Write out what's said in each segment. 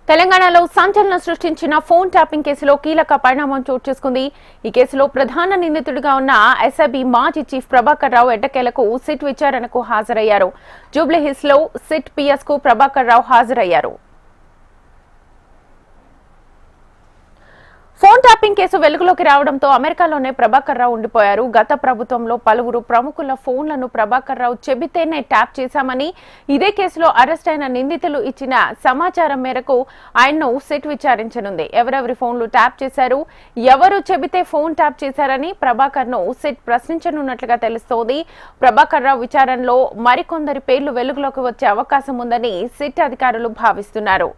తెలంగాణలో సంచలనం సృష్టించిన ఫోన్ ట్యాపింగ్ కేసులో కీలక పరిణామం చోటు చేసుకుంది. ఈ కేసులో ప్రధాన నిందితుడిగా ఉన్న ఎస్ఐబి మాజీ చీఫ్ ప్రభాకర్ రావు ఎట్టకేలకు సిట్ విచారణకు హాజరయ్యారు. జూబ్లీహిల్స్ లో సిట్ పిఎస్ కు ప్రభాకర్ రావు హాజరయ్యారు. ఫోన్ ట్యాపింగ్ కేసు వెలుగులోకి రావడంతో అమెరికాలోనే ప్రభాకర్ రావు ఉండిపోయారు. గత ప్రభుత్వంలో పలువురు ప్రముఖుల ఫోన్లను ప్రభాకర్ రావు చెబితేనే ట్యాప్ చేశామని, ఇదే కేసులో అరెస్ట్ అయిన నిందితులు ఇచ్చిన సమాచారం మేరకు ఆయన్ను సిట్ విచారించనుంది. ఎవరెవరి ఫోన్లు ట్యాప్ చేశారు, ఎవరు చెబితే ఫోన్ ట్యాప్ చేశారని ప్రభాకర్ ను సిట్ ప్రశ్నించనున్నట్లుగా తెలుస్తోంది. ప్రభాకర్ రావు విచారణలో మరికొందరి పేర్లు వెలుగులోకి వచ్చే అవకాశం ఉందని సిట్ అధికారులు భావిస్తున్నారు.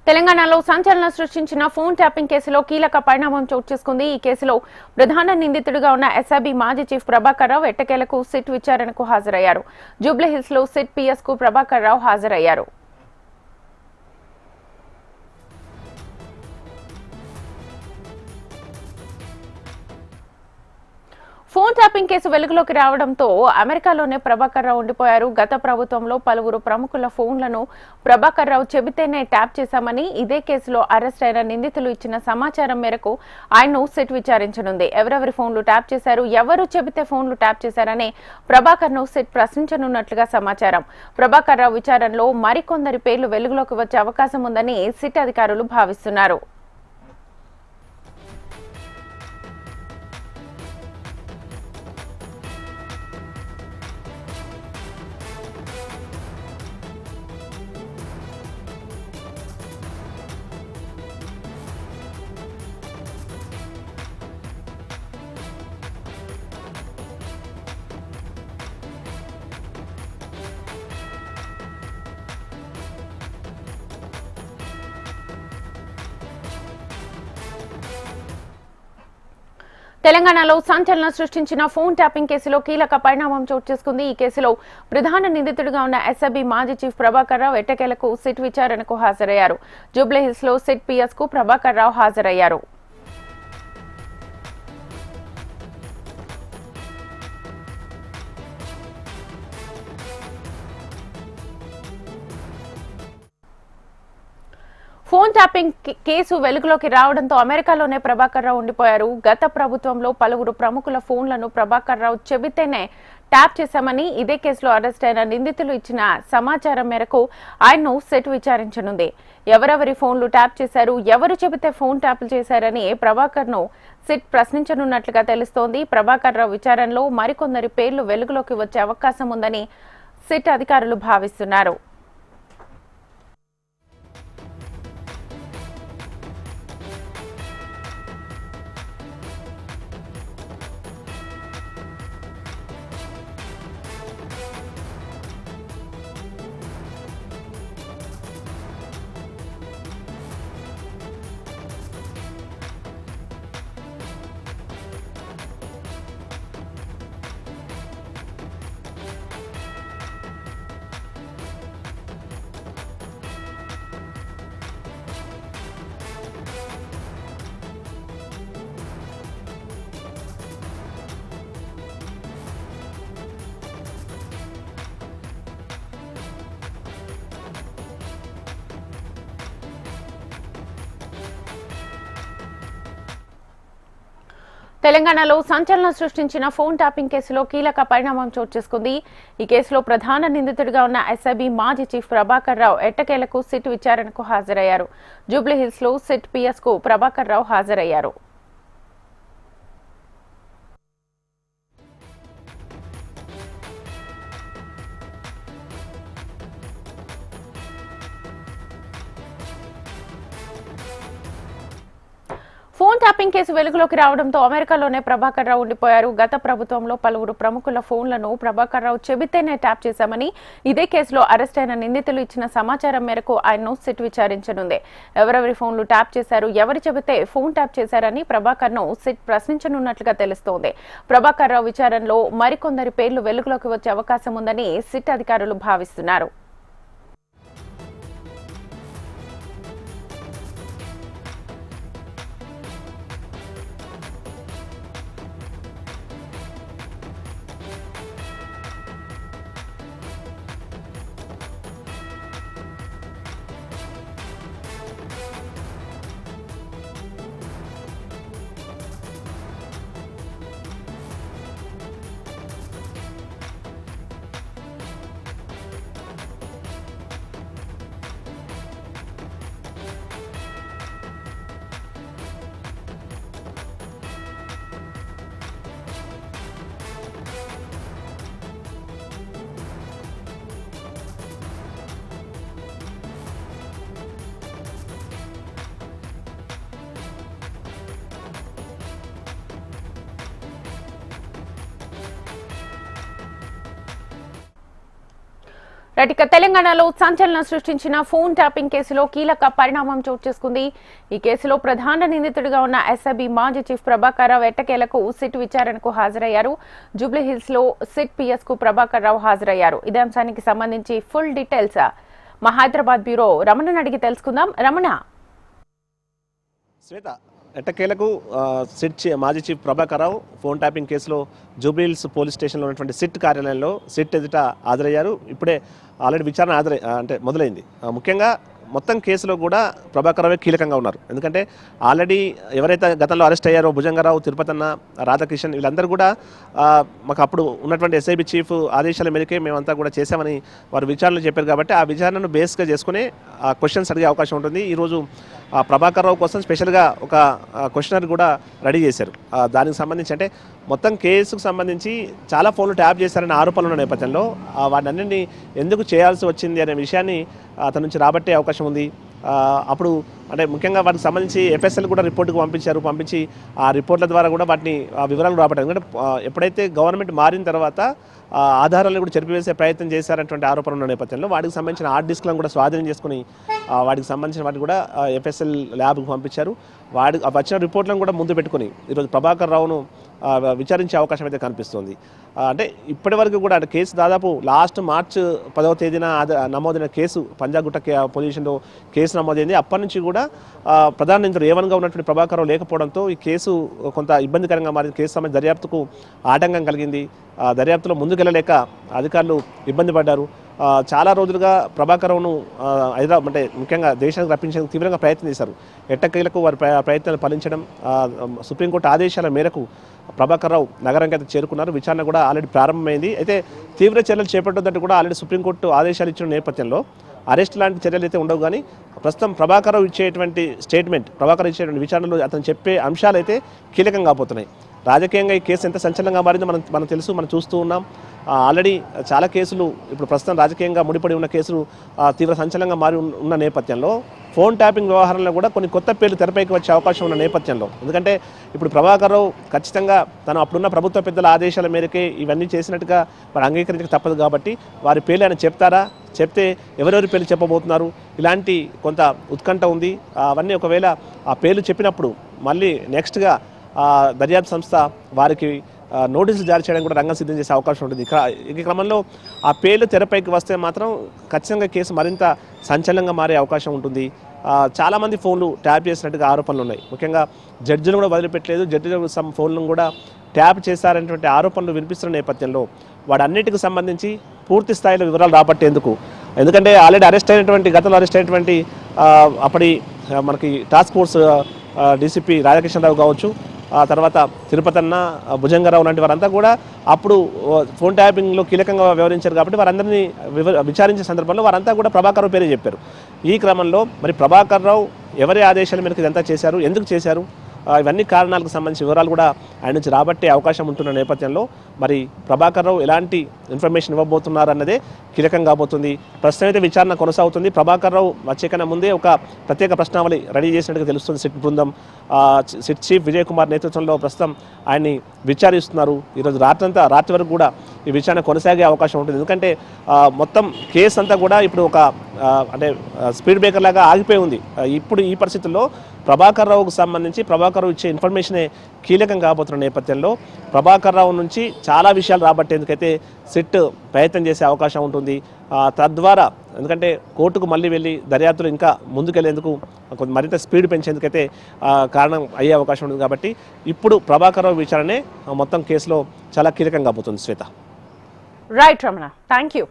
తెలంగాణలో సంచలనం సృష్టించిన ఫోన్ ట్యాపింగ్ కేసులో కీలక పరిణామం చోటు చేసుకుంది. ఈ కేసులో ప్రధాన నిందితుడిగా ఉన్న ఎస్ఐబి మాజీ చీఫ్ ప్రభాకర్ రావు ఎట్టకేలకు సిట్ విచారణకు హాజరయ్యారు. జూబ్లీహిల్స్ లో సిట్ పిఎస్ కు ప్రభాకర్ రావు హాజరయ్యారు. ఫోన్ ట్యాపింగ్ కేసు వెలుగులోకి రావడంతో అమెరికాలోనే ప్రభాకర్ రావు ఉండిపోయారు. గత ప్రభుత్వంలో పలువురు ప్రముఖుల ఫోన్లను ప్రభాకర్ రావు చెబితేనే ట్యాప్ చేశామని, ఇదే కేసులో అరెస్ట్ అయిన నిందితులు ఇచ్చిన సమాచారం మేరకు ఆయన్ను సిట్ విచారించనుంది. ఎవరెవరి ఫోన్లు ట్యాప్ చేశారు, ఎవరు చెబితే ఫోన్లు ట్యాప్ చేశారని ప్రభాకర్ ను సిట్ ప్రశ్నించనున్నట్లుగా సమాచారం. ప్రభాకర్ రావు విచారణలో మరికొందరి పేర్లు వెలుగులోకి వచ్చే అవకాశం ఉందని సిట్ అధికారులు భావిస్తున్నారు. తెలంగాణలో సంచలనం సృష్టించిన ఫోన్ ట్యాపింగ్ కేసులో కీలక పరిణామం చోటు చేసుకుంది. ఈ కేసులో ప్రధాన నిందితుడిగా ఉన్న ఎస్ఐబి మాజీ చీఫ్ ప్రభాకర్ రావు ఎట్టకేలకు సిట్ విచారణకు హాజరయ్యారు. జూబ్లీహిల్స్ లో సిట్ పిఎస్ కు ప్రభాకర్ రావు హాజరయ్యారు. ఫోన్ ట్యాపింగ్ కేసు వెలుగులోకి రావడంతో అమెరికాలోనే ప్రభాకర్ రావు ఉండిపోయారు. గత ప్రభుత్వంలో పలువురు ప్రముఖుల ఫోన్లను ప్రభాకర్ రావు చెబితేనే ట్యాప్ చేశామని, ఇదే కేసులో అరెస్ట్ అయిన నిందితులు ఇచ్చిన సమాచారం మేరకు ఆయన్ను సిట్ విచారించనుంది. ఎవరెవరి ఫోన్లు ట్యాప్ చేశారు, ఎవరు చెబితే ఫోన్ ట్యాప్లు చేశారని ప్రభాకర్ ను సిట్ ప్రశ్నించనున్నట్లుగా తెలుస్తోంది. ప్రభాకర్ రావు విచారణలో మరికొందరి పేర్లు వెలుగులోకి వచ్చే అవకాశం ఉందని సిట్ అధికారులు భావిస్తున్నారు. తెలంగాణలో సంచలనం సృష్టించిన ఫోన్ ట్యాపింగ్ కేసులో కీలక పరిణామం చోటు చేసుకుంది. ఈ కేసులో ప్రధాన నిందితుడిగా ఉన్న ఎస్ఐబి మాజీ చీఫ్ ప్రభాకర్ రావు ఎట్టకేలకు సిట్ విచారణకు హాజరయ్యారు. జూబ్లీహిల్స్ లో సిట్ పిఎస్ కు ప్రభాకర్ రావు హాజరయ్యారు. ఫోన్ ఫోన్ ట్యాపింగ్ కేసు వెలుగులోకి రావడంతో అమెరికాలోనే ప్రభాకర్ రావు ఉండిపోయారు. గత ప్రభుత్వంలో పలువురు ప్రముఖుల ఫోన్లను ప్రభాకర్ రావు చెబితేనే ట్యాప్ చేశామని, ఇదే కేసులో అరెస్ట్ అయిన నిందితులు ఇచ్చిన సమాచారం మేరకు ఆయన్ను సిట్ విచారించనుంది. ఎవరెవరి ఫోన్లు ట్యాప్ చేశారు, ఎవరు చెబితే ఫోన్ ట్యాప్ చేశారని ప్రభాకర్ ను సిట్ ప్రశ్నించనున్నట్లుగా తెలుస్తోంది. ప్రభాకర్ రావు విచారణలో మరికొందరి పేర్లు వెలుగులోకి వచ్చే అవకాశం ఉందని సిట్ అధికారులు భావిస్తున్నారు. తెలంగాణలో సంచలనం సృష్టించిన ఫోన్ ట్యాపింగ్ కేసులో కీలక పరిణామం చోటు చేసుకుంది. ఈ కేసులో ప్రధాన నిందితుడిగా ఉన్న ఎస్ఐబి మాజీ చీఫ్ ప్రభాకర్ రావు ఎట్టకేలకు సిట్ విచారణకు హాజరయ్యారు. జూబ్లీహిల్స్ లో సిట్ పిఎస్ కు ప్రభాకర్ రావు హాజరయ్యారు. ఇదే అంశానికి సంబంధించి ఫుల్ డీటెయిల్స్ మా హైదరాబాద్ బ్యూరో రమణను అడిగి తెలుసుకుందాం. రమణ, శ్వేత, ఎట్టకేలకు సిట్ మాజీ chief Prabhakar Rao phone tapping కేసులో జూబ్లీహిల్స్ పోలీస్ స్టేషన్లో ఉన్నటువంటి సిట్ కార్యాలయంలో సిట్ ఎదుట హాజరయ్యారు. ఇప్పుడే ఆల్రెడీ విచారణ మొదలైంది. ముఖ్యంగా మొత్తం కేసులో కూడా ప్రభాకర్ రావే కీలకంగా ఉన్నారు. ఎందుకంటే ఆల్రెడీ ఎవరైతే గతంలో అరెస్ట్ అయ్యారో భుజంగరావు, తిరుపతన్న, రాధాకిషన్ వీళ్ళందరూ కూడా మాకు అప్పుడు ఉన్నటువంటి ఎస్ఐబి చీఫ్ ఆదేశాల మేరకే మేమంతా కూడా చేశామని వారు విచారణలు చెప్పారు. కాబట్టి ఆ విచారణను బేస్గా చేసుకుని క్వశ్చన్స్ అడిగే అవకాశం ఉంటుంది. ఈరోజు ప్రభాకర్ రావు కోసం స్పెషల్గా ఒక క్వశ్చనర్ కూడా రెడీ చేశారు. దానికి సంబంధించి అంటే మొత్తం కేసుకు సంబంధించి చాలా ఫోన్లు ట్యాప్ చేశారనే ఆరోపణలు ఉన్న నేపథ్యంలో వాటన్నింటినీ ఎందుకు చేయాల్సి వచ్చింది అనే విషయాన్ని అతని నుంచి రాబట్టే అవకాశం ఉంది. అప్పుడు అంటే ముఖ్యంగా వాటికి సంబంధించి ఎఫ్ఎస్ఎల్ కూడా రిపోర్టుకు పంపించి ఆ రిపోర్ట్ల ద్వారా కూడా వాటిని వివరాలు రాబట్టారు. ఎందుకంటే ఎప్పుడైతే గవర్నమెంట్ మారిన తర్వాత ఆధారాలను కూడా చెరిపివేసే ప్రయత్నం చేశారనేటువంటి ఆరోపణ ఉన్న నేపథ్యంలో వాటికి సంబంధించిన హార్డ్ డిస్క్లను కూడా స్వాధీనం చేసుకుని వాటికి సంబంధించిన వాటిని కూడా ఎఫ్ఎస్ఎల్ ల్యాబ్కు పంపించారు. వచ్చిన రిపోర్ట్లను కూడా ముందు పెట్టుకుని ఈరోజు ప్రభాకర్ రావును విచారించే అవకాశం అయితే కనిపిస్తుంది. అంటే ఇప్పటి వరకు కూడా అంటే కేసు దాదాపు లాస్ట్ మార్చ్ 10వ తేదీన నమోదైన కేసు పంజాగుట్ట పొజిషన్లో కేసు నమోదైంది. అప్పటి నుంచి కూడా ప్రధాన నిందితుడు ఏవన్గా ఉన్నటువంటి ప్రభాకర్ రావు లేకపోవడంతో ఈ కేసు కొంత ఇబ్బందికరంగా మారింది. కేసు సంబంధించిన దర్యాప్తుకు ఆటంకం కలిగింది. దర్యాప్తులో ముందుకెళ్ళలేక అధికారులు ఇబ్బంది పడ్డారు. చాలా రోజులుగా ప్రభాకర్ రావును హైదరాబాద్ అంటే ముఖ్యంగా దేశానికి రప్పించేందుకు తీవ్రంగా ప్రయత్నం చేశారు. ఎట్టకేలకు వారి ప్రయత్నాలు ఫలించడం సుప్రీంకోర్టు ఆదేశాల మేరకు ప్రభాకర్ రావు నగరానికి అయితే చేరుకున్నారు. విచారణ కూడా ఆల్రెడీ ప్రారంభమైంది. అయితే తీవ్ర చర్యలు చేపట్టొద్దంటే కూడా ఆల్రెడీ సుప్రీంకోర్టు ఆదేశాలు ఇచ్చిన నేపథ్యంలో అరెస్ట్ లాంటి చర్యలు అయితే ఉండవు. కానీ ప్రస్తుతం ప్రభాకర్ రావు ఇచ్చేటువంటి స్టేట్మెంట్, ప్రభాకర్ ఇచ్చేటువంటి విచారణలో అతను చెప్పే అంశాలు అయితే కీలకంగా కాబోతున్నాయి. రాజకీయంగా ఈ కేసు ఎంత సంచలనంగా మారిందో మనం తెలుసు, మనం చూస్తూ ఉన్నాం. ఆల్రెడీ చాలా కేసులు ఇప్పుడు ప్రస్తుతం రాజకీయంగా ముడిపడి ఉన్న కేసులు తీవ్ర సంచలనంగా మారి ఉన్న నేపథ్యంలో ఫోన్ ట్యాపింగ్ వ్యవహారంలో కూడా కొన్ని కొత్త పేర్లు తెరపైకి వచ్చే అవకాశం ఉన్న నేపథ్యంలో, ఎందుకంటే ఇప్పుడు ప్రభాకర్ రావు ఖచ్చితంగా తను అప్పుడున్న ప్రభుత్వ పెద్దల ఆదేశాల మేరకే ఇవన్నీ చేసినట్టుగా మరి అంగీకరించక తప్పదు. కాబట్టి వారి పేర్లు ఆయన చెప్తారా, చెప్తే ఎవరెవరి పేర్లు చెప్పబోతున్నారు, ఇలాంటి కొంత ఉత్కంఠ ఉంది. అవన్నీ ఒకవేళ ఆ పేర్లు చెప్పినప్పుడు మళ్ళీ నెక్స్ట్గా దర్యాప్తు సంస్థ వారికి నోటీసులు జారీ చేయడానికి కూడా రంగం సిద్ధం చేసే అవకాశం ఉంటుంది. ఈ క్రమంలో ఆ పేర్లు తెరపైకి వస్తే మాత్రం ఖచ్చితంగా కేసు మరింత సంచలనంగా మారే అవకాశం ఉంటుంది. చాలామంది ఫోన్లు ట్యాప్ చేసినట్టుగా ఆరోపణలు ఉన్నాయి. ముఖ్యంగా జడ్జిలు కూడా వదిలిపెట్టలేదు. జడ్జిలు సమ్ ఫోన్లను కూడా ట్యాప్ చేశారనేటువంటి ఆరోపణలు వినిపిస్తున్న నేపథ్యంలో వాటన్నిటికి సంబంధించి పూర్తి స్థాయిలో వివరాలు రాబట్టేందుకు, ఎందుకంటే ఆల్రెడీ గతంలో అరెస్ట్ అయినటువంటి అప్పటి మనకి టాస్క్ ఫోర్స్ డీసీపీ రాధాకిషన్ రావు కావచ్చు, ఆ తర్వాత తిరుపతన్న, భుజంగరావు లాంటి వారంతా కూడా అప్పుడు ఫోన్ ట్యాపింగ్లో కీలకంగా వ్యవహరించారు. కాబట్టి వారందరినీ విచారించే సందర్భంలో వారంతా కూడా ప్రభాకర్ రావు పేరే చెప్పారు. ఈ క్రమంలో మరి ప్రభాకర్ రావు ఎవరి ఆదేశాల మేరకు ఇదంతా చేశారు, ఎందుకు చేశారు, ఇవన్నీ కారణాలకు సంబంధించిన వివరాలు కూడా ఆయన నుంచి రాబట్టే అవకాశం ఉంటున్న నేపథ్యంలో మరి ప్రభాకర్ రావు ఎలాంటి ఇన్ఫర్మేషన్ ఇవ్వబోతున్నారు అన్నదే కీలకం కాబోతుంది. ప్రస్తుతం అయితే విచారణ కొనసాగుతుంది. ప్రభాకర్ రావు వచ్చే కన్నా ముందే ఒక ప్రత్యేక ప్రశ్నావళి రెడీ చేసినట్టుగా తెలుస్తుంది సిట్ బృందం. సిట్ చీఫ్ విజయ్ కుమార్ నేతృత్వంలో ప్రస్తుతం ఆయన్ని విచారిస్తున్నారు. ఈరోజు రాత్రి వరకు కూడా ఈ విచారణ కొనసాగే అవకాశం ఉంటుంది. ఎందుకంటే మొత్తం కేసు అంతా కూడా ఇప్పుడు ఒక అంటే స్పీడ్ బ్రేకర్ లాగా ఆగిపోయి ఉంది. ఇప్పుడు ఈ పరిస్థితుల్లో ప్రభాకర్ రావుకు సంబంధించి ప్రభాకర్ రావు ఇచ్చే ఇన్ఫర్మేషనే కీలకం కాబోతున్న నేపథ్యంలో ప్రభాకర్ రావు నుంచి చాలా విషయాలు రాబట్టేందుకైతే సిట్ ప్రయత్నం చేసే అవకాశం ఉంటుంది. తద్వారా ఎందుకంటే కోర్టుకు మళ్ళీ వెళ్ళి దర్యాప్తులు ఇంకా ముందుకెళ్లేందుకు మరింత స్పీడ్ పెంచేందుకైతే కారణం అయ్యే అవకాశం ఉంటుంది. కాబట్టి ఇప్పుడు ప్రభాకర్ రావు విచారణే మొత్తం కేసులో చాలా కీలకం కాబోతుంది. Shweta. Right Ramana, thank you.